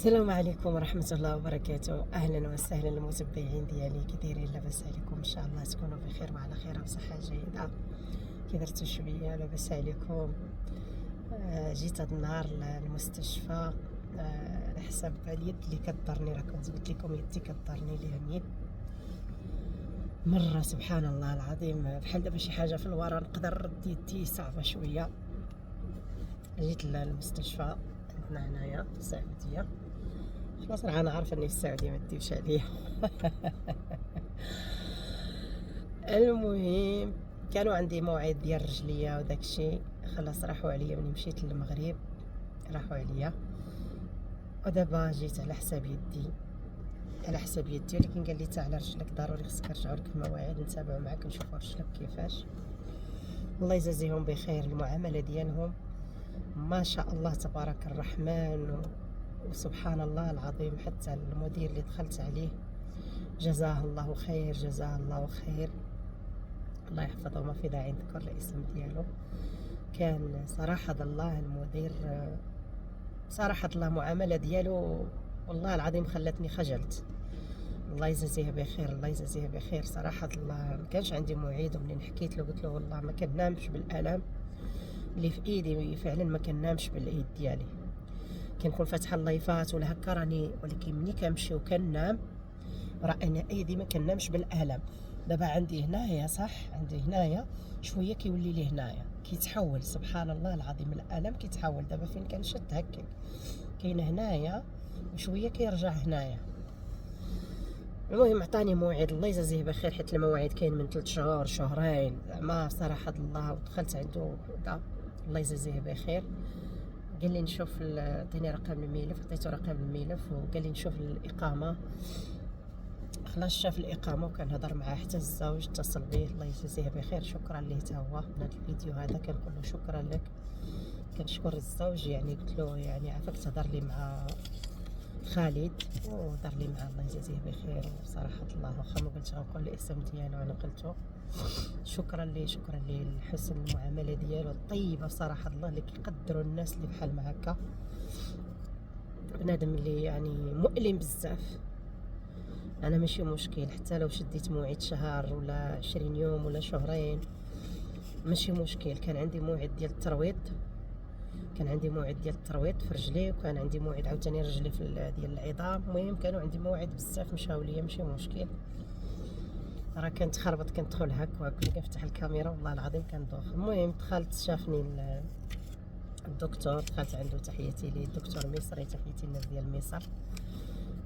السلام عليكم ورحمة الله وبركاته. أهلا وسهلا المتابعين ديالي، كي دايرين؟ لاباس عليكم؟ إن شاء الله تكونوا بخير وعلى خير وصحة جيدة. كي درتو شوية؟ لاباس عليكم؟ جيت هاد النهار للمستشفى على حساب اليد اللي كضرني. راه كنت قلت لكم يدي كضرني اليمين مرة، سبحان الله العظيم، بحال دابا شي حاجة في الورا نقدر نرد يدي، صعبة شوية. جيت للمستشفى عندنا هنايا في السعودية. خلاص راه انا عارفه اني في السعوديه ما تديوش عليا. المهم كانوا عندي موعد ديال رجليا وداكشي، خلاص راحوا عليا ملي مشيت للمغرب، راحوا عليا. ودابا جيت على حساب يدي، ولكن قال لي تا على رجلك ضروري خصك نرجعوا لك المواعيد، نتابعوا معاك نشوفوا رجلك كيفاش. الله يجازيهم بخير، المعامله ديالهم ما شاء الله تبارك الرحمن وسبحان الله العظيم. حتى المدير اللي دخلت عليه جزاه الله خير، جزاه الله خير، الله يحفظه، ما في داعي نذكر الاسم ديالو. كان صراحة الله المدير، صراحة الله معاملة ديالو والله العظيم خلتني خجلت. الله يجازيه بخير، الله يجازيه بخير. صراحة الله ما كانش عندي موعد، ومنين حكيت له قلت له والله ما كننامش بالالم اللي في ايدي، فعلا ما كننامش بالايد ديالي، كنكون فاتحه اللايفات ولا هكا راني، ولكن ملي كنمشي وكننام راه انا ايدي ما كننامش بالالم. دابا عندي هنايا، صح، عندي هنايا شويه كيولي لي هنايا كيتحول، سبحان الله العظيم الالم كيتحول. دابا فين كنشد هكا كاين هنايا وشويه كيرجع هنايا. المهم عطاني موعد، الله يجازيه بخير، حيت المواعيد كاين من 3 شهور شهرين زعما صراحه الله. ودخلت عنده الله يجازيه بخير، قال لي نشوف، عطيني رقم الملف، عطيته رقم الملف وقال لي نشوف الاقامه. خلاص شاف الاقامه وكنهضر معاه حتى الزوج اتصل به، الله يجازيه بخير، شكرا ليه تا هو. هذا الفيديو هذا كنقول له شكرا لك، كنشكر الزوج. يعني قلت له يعني عافاك تهضر لي مع خالد، وهضر لي مع الله يجازيه بخير. وصراحه الله واخا ما قلتش غنقول الاسم ديالو، انا قلته شكرا ليه، شكرا ليه لحسن المعامله ديالو الطيبه. صراحه الله اللي كيقدروا الناس اللي بحال ما هكا، بنادم اللي يعني مؤلم بزاف. انا ماشي مشكل حتى لو شديت موعد شهر ولا 20 يوم ولا شهرين، ماشي مشكل. كان عندي موعد ديال الترويض، في رجلي، وكان عندي موعد عاوتاني رجلي في ديال العظام. المهم كانوا عندي موعد بزاف مشاو ليا، ماشي مشكل. راه كنت خربط كندخل هكا كنفتح الكاميرا والله العظيم كندوخ. المهم دخلت، شافني الدكتور، دخلت عنده، تحياتي ليه الدكتور مصري، تحياتي الناس ديال مصر،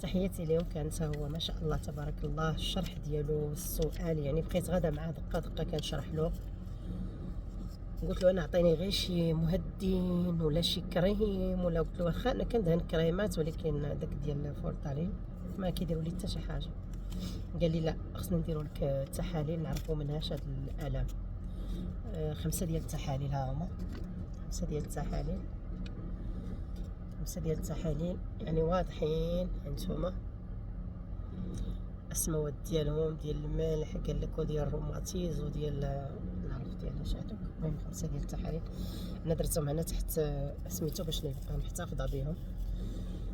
تحياتي ليهم. كان هو ما شاء الله تبارك الله، الشرح ديالو السؤال يعني بقيت غادا معاه دقه دقه كنشرح له. قلت له انا عطيني غير شي مهدين ولا شي كريم، ولا قلت له واخا انا كندهن كريمات ولكن داك ديال فورتالين ما كيديروا لي حتى شي حاجه. قال لي لا، خصنا نديروا لك التحاليل نعرفوا منهاش هاد الالم. 5 ديال التحاليل، ها هما 5 ديال التحاليل، 5 ديال التحاليل يعني واضحين. هانتوما السموات ديالهم، ديال الملح قال لك، وديال الروماتيز، وديال نعرف ديال اش هادوك. المهم 5 ديال التحاليل انا درتهم هنا تحت سميتو باش نبقى محتفظه بهم.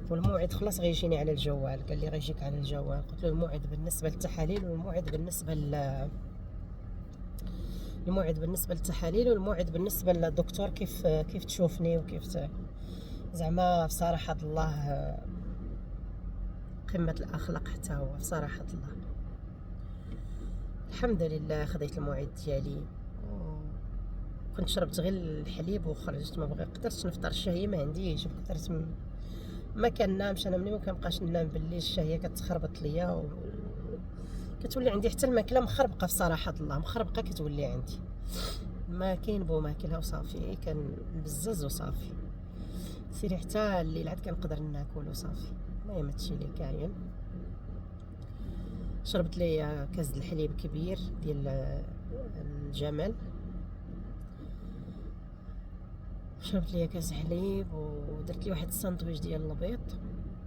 والموعد خلاص غيجيني على الجوال، قال لي غيجيك على الجوال. قلت له الموعد بالنسبه للتحاليل، والموعد بالنسبه للتحاليل، والموعد بالنسبه للدكتور كيف تشوفني وكيف زعما. بصراحه الله قمه الاخلاق حتى هو، بصراحه الله. الحمد لله خديت الموعد ديالي، كنت شربت غير الحليب وخرجت، ما قدرتش نفطر، الشهيه ما عنديش، قدرت ما كننامش. انا ملي ما كنبقاش ننام بالليل الشهيه كتخربط ليا، كتولي عندي حتى الماكله مخربقه، بصراحه الله مخربقه كتولي عندي، ما كاين بو ماكلها وصافي، كان بزز وصافي، سيري حتى الليل عاد كنقدر ناكل وصافي. المهم هادشي اللي كاين. شربت لي كاس الحليب كبير ديال الجمل، شربت لي كاس حليب، ودرت لي واحد الساندويش ديال البيض.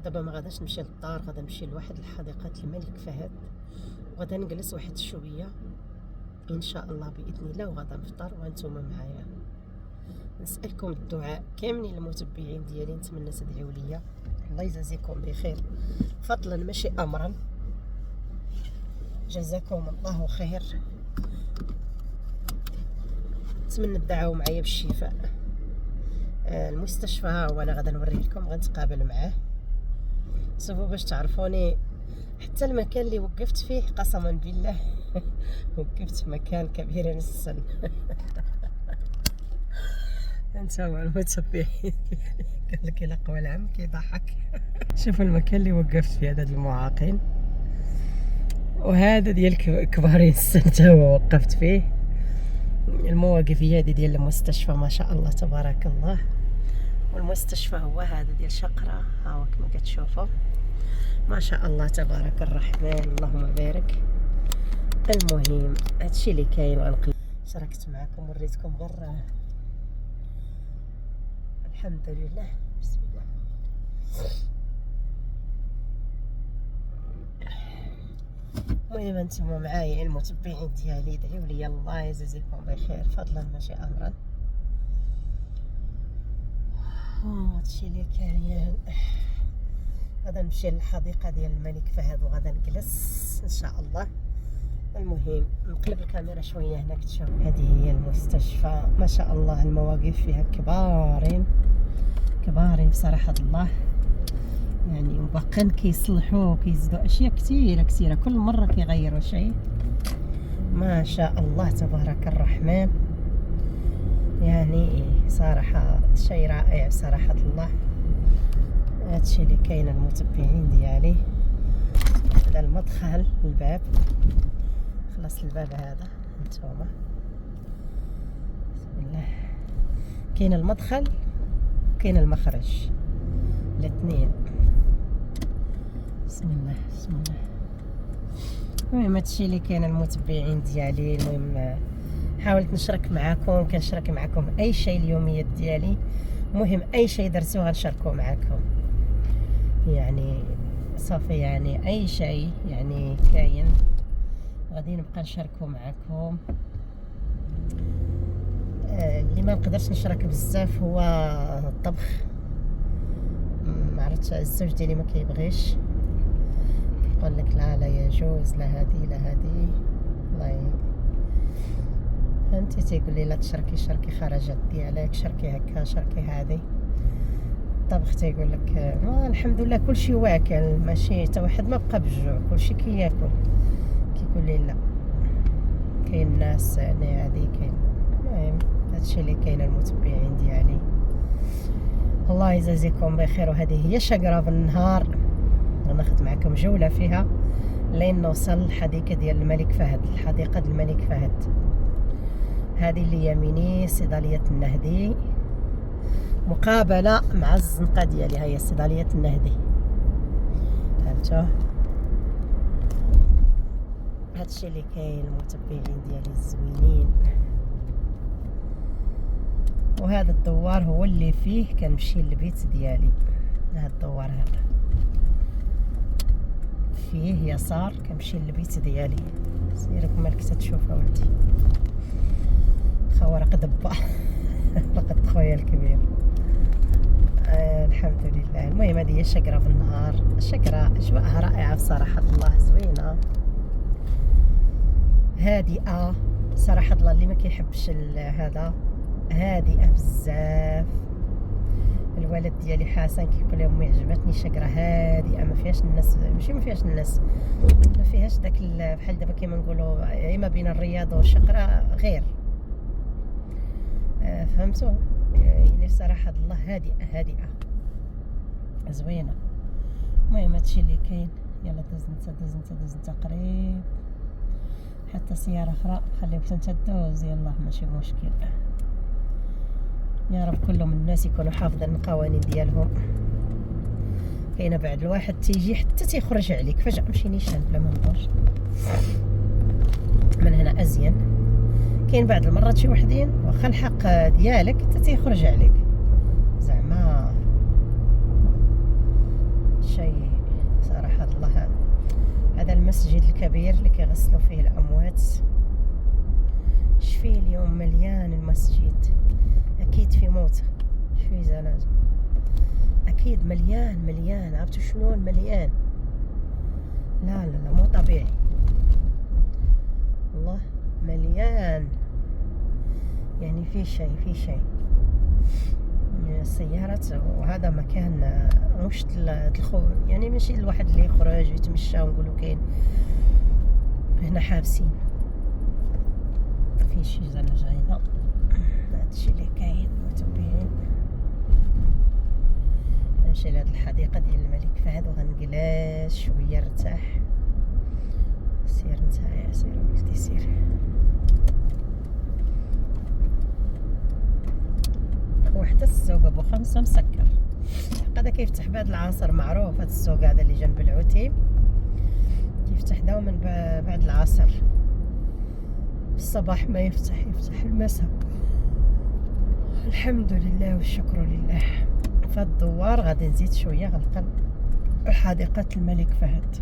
دابا ما غاداش نمشي للدار، غادا نمشي لواحد الحديقه الملك فهد، وغادا نجلس واحد شويه ان شاء الله باذن الله، وغادا نفطر وانتم معايا. نسالكم الدعاء كاملين المتبعين ديالي، نتمنى تدعيو ليا الله يجازيكم بخير فضلا ماشي امرا. جزاكم الله خير. نتمنى تدعوا معايا بالشفاء. المستشفى وانا غادا نوري لكم، غنتقابل معاه. شوفوا باش تعرفوني حتى المكان اللي وقفت فيه قسما بالله وقفت في مكان كبير السن انت هو المتبعين قال لك الا قوى العم كيضحك. شوفوا المكان اللي وقفت فيه، هذا المعاقين، وهذا ديال كبارين السن تا هو وقفت فيه. المواقف هي هذه ديال المستشفى ما شاء الله تبارك الله. والمستشفى هو هذا ديال شقرة، ها هو كما كتشوفوا ما شاء الله تبارك الرحمن اللهم بارك. المهم هادشي اللي كاين، وغنقل شاركت معكم وريتكم غير الحمد لله. بسم الله. المهم انتم معايا المتبعين ديالي، دعيو لي الله يجازيكم بخير فضلا ماشي امرا. هادشي اللي كاين. غادا نمشي للحديقه ديال الملك فهد وغادا نجلس ان شاء الله. المهم نقلب الكاميرا شويه هنا كتشوف. هذه هي المستشفى ما شاء الله، المواقف فيها كبارين كبارين بصراحه الله يعني، وباقين كيصلحوا كيزيدوا اشياء كثيره كثيره، كل مره كيغيروا شيء ما شاء الله تبارك الرحمن. يعني صراحه شيء رائع بصراحه الله. هادشي اللي كاين المتبعين ديالي. هذا المدخل، الباب، خلاص الباب هذا هانتوما بسم الله. كاين المدخل وكاين المخرج الاثنين. بسم الله بسم الله. المهم هادشي اللي كاين المتبعين ديالي. المهم حاولت نشارك معكم، كنشارك معكم اي شيء اليوميات ديالي. المهم اي شيء درتو غنشاركو معكم يعني صافي، يعني اي شيء يعني كاين غادي نبقى نشاركو معكم. اللي ما نقدرش نشارك بزاف هو الطبخ، ما عرفتش الزوج ديالي ما كيبغيش، يقول لك لا يجوز، لا هادي لا هادي، والله فهمتي، تيقول لي لا تشاركي، شاركي خرجات ديالك، شاركي هكا شاركي هادي. الطبخ تيقول لك الحمد لله كلشي واكل، ماشي حتى واحد ما بقى بالجوع، كلشي كياكل. كيقول لي لا، كاين ناس يعني هادي كاين. المهم هادشي اللي كاين المتبعين ديالي. الله يجازيكم بخير. وهذه هي شقرة بالنهار، غناخد معكم جولة فيها لين نوصل الحديقة ديال الملك فهد. الحديقة ديال الملك فهد هذه اللي يميني صيدلية النهدي، مقابلة مع الزنقة ديالي، هي صيدلية النهدي. فهمتوا؟ هادشي اللي كاين المتبعين ديالي الزوينين. وهذا الدوار هو اللي فيه كنمشي للبيت ديالي. هذا الدوار هذا فيه يسار كنمشي للبيت ديالي. سيرك مالك تشوفها ولدي، خوارق دبا لقد خويا الكبير. الحمد لله. المهم هذه هي الشقرة في النهار. الشقرة اجواءها رائعة بصراحة الله، زوينة هادئة صراحة الله. اللي ما كيحبش هذا هادئة بزاف. الولد ديالي حسن كيقول لي امي عجبتني شقرة هادئة، ما فيهاش الناس، ماشي ما فيهاش الناس، ما فيهاش داك بحال دابا كيما نقولوا ما بين الرياض والشقرة غير. فهمتوا يعني صراحة الله هادئة هادئة زوينة. المهم هادشي اللي كاين. يلا دوز انت قريب حتى سيارة اخرى خليك انت دوز. يلا ماشي مشكل. يا رب كلهم الناس يكونوا حافظين القوانين ديالهم. كاينه بعد الواحد تيجي حتى تيخرج عليك فجأة، مشي نيشان بلا ما نقولش من هنا ازين. كاين بعض المرات شي وحدين واخا الحق ديالك حتى تيخرج عليك، زعما شيء صراحة الله. هذا المسجد الكبير اللي كيغسلوا فيه الاموات، شفيه اليوم مليان المسجد، اكيد في موت، شفيه جنازة، اكيد مليان مليان، عرفتوا شلون مليان؟ لا لا لا مو طبيعي والله، مليان يعني في شيء السيارات. وهذا مكان مش يعني ماشي الواحد اللي يخرج ويتمشى ونقولوا كاين هنا حابسين. في شي جاينا، هادشي اللي كاين متبعين. نمشي لهاد الحديقة ديال الملك فهد وغنجلس شوية نرتاح. سير نتايا، سير ولدي سير. وحتى السوق ابو 5 مسكر، هذا كيفتح بعد العصر، معروف هذا السوق هذا اللي جنب العتيب كيفتح دوما بعد العصر. الصباح ما يفتح المساء. الحمد لله والشكر لله. فالدوار غادي نزيد شويه غنلقى حديقة الملك فهد.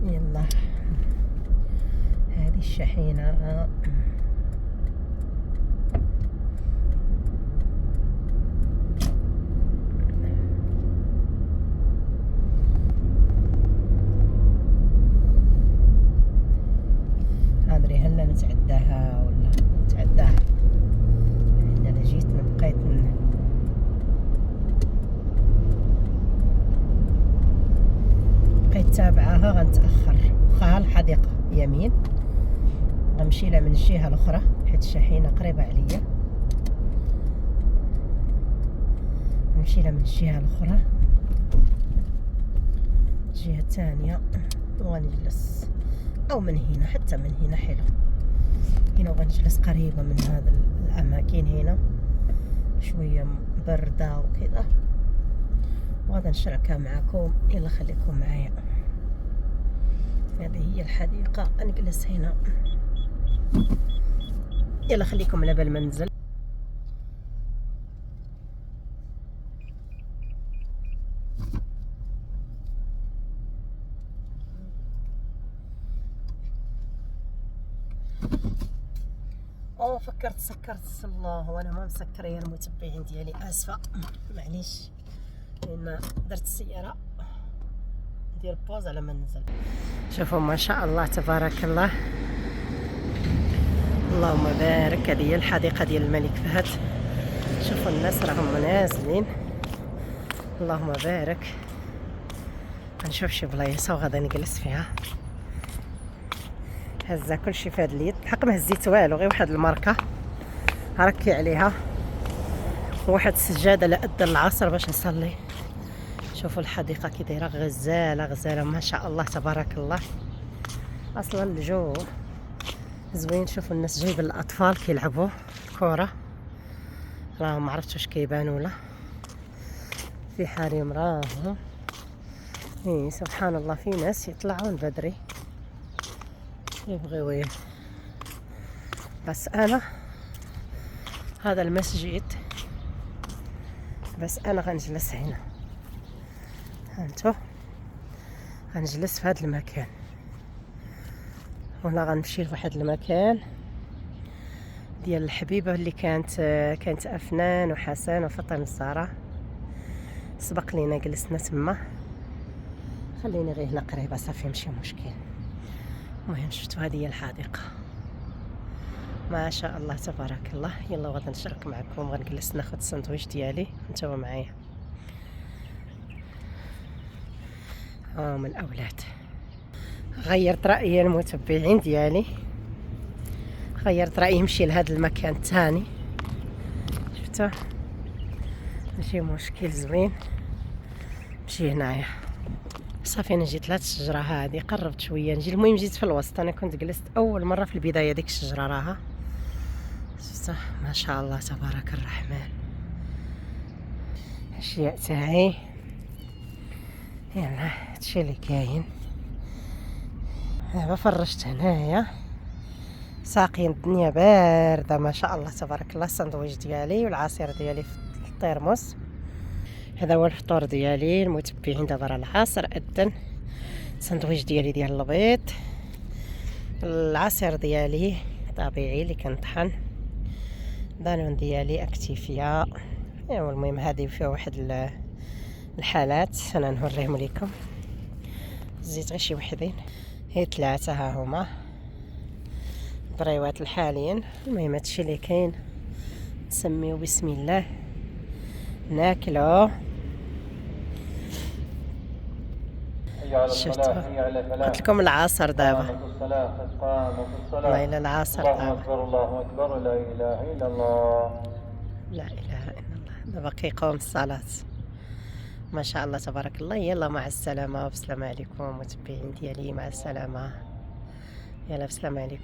يلا هذه الشحينة. أدري هلا نتعداها ولا نتعداها. أنا جيت بقيت تابعاها غنتأخر. وخا الحديقة يمين، غنمشي لها من الجهة الأخرى حيت الشحينة قريبة عليا. نمشي لها من الجهة الأخرى، الجهة الثانية، وغنجلس أو من هنا، حتى من هنا حلو هنا، وغنجلس قريبة من هذا الأماكن هنا، شوية باردة وكذا، وغادا نشاركها معكم. يلا خليكم معايا. هذه هي الحديقة، نجلس هنا. يلا خليكم على بال ما ننزل. فكرت سكرت الله وانا ما مسكره يا المتبعين ديالي، اسفه معليش، لان درت السياره ندير بوز على ما ننزل. شوفوا ما شاء الله تبارك الله، اللهم بارك. هذه هي الحديقه ديال الملك فهد. شوفوا الناس راهم نازلين، اللهم بارك. غنشوف شي بلايصه وغادا نجلس فيها. هزه كلشي في هاد اليد، الحق ما هزيت والو، غير واحد الماركه هركي عليها، وواحد السجاده لأذن العصر باش نصلي. شوفوا الحديقه كي دايره، غزاله ما شاء الله تبارك الله. اصلا الجو زوين. شوفوا الناس جايبين الاطفال كيلعبوا كره، راه ما عرفتش واش كيبانوا لا في حريم راهم. سبحان الله، في ناس يطلعون بدري يبغيو. بس انا هذا المسجد، بس انا غنجلس هنا. هانتو غنجلس في هذا المكان، ولا غنمشي لواحد المكان ديال الحبيبه اللي كانت افنان وحسن وفاطمه الزهراء. سبق لينا جلسنا تما. خليني غير هنا قريبه صافي ماشي مشكل. المهم شفتوا هذه هي الحديقه ما شاء الله تبارك الله. يلا غادي نشارك معكم، غنجلس ناخذ الساندويتش ديالي نتوما معايا. من الاولاد غيرت رايي المتبعين ديالي، غيرت رايي نمشي لهذا المكان الثاني. شفتوا ماشي مشكل، زوين. نمشي هنايا صافي. انا جيت لهاد الشجره هذه، قربت شويه نجي. المهم جيت في الوسط، انا كنت جلست اول مره في البدايه. ديك الشجره راها شفتوا ما شاء الله تبارك الرحمن. الاشياء تاعي يلا هادشي اللي كاين. دابا فرشت هنايا، ساقين الدنيا بارده ما شاء الله تبارك الله. الساندويتش ديالي والعصير ديالي في الترموس. هذا هو الفطور ديالي المتبعين. دابا راه العصر اذن. الساندويتش ديالي ديال البيض، العصير ديالي طبيعي اللي كنطحن، دانون ديالي اكتيفيا. ايوا المهم هذه فيها واحد الحالات انا نوريهم لكم. زيت غير شي وحدين، هي 3 ها هما بريوات الحاليين. المهم هادشي اللي كاين، نسميو بسم الله ناكلو. شفتوا قلت لكم العصر دابا، والله الا العصر دابا. الله أكبر لا إله إلا الله. لا اله الا الله. دابا كيقوم الصلاة. ما شاء الله تبارك الله. يلا مع السلامة، وبسلامة عليكم متبعين ديالي، مع السلامة. يلا بسلامة عليكم.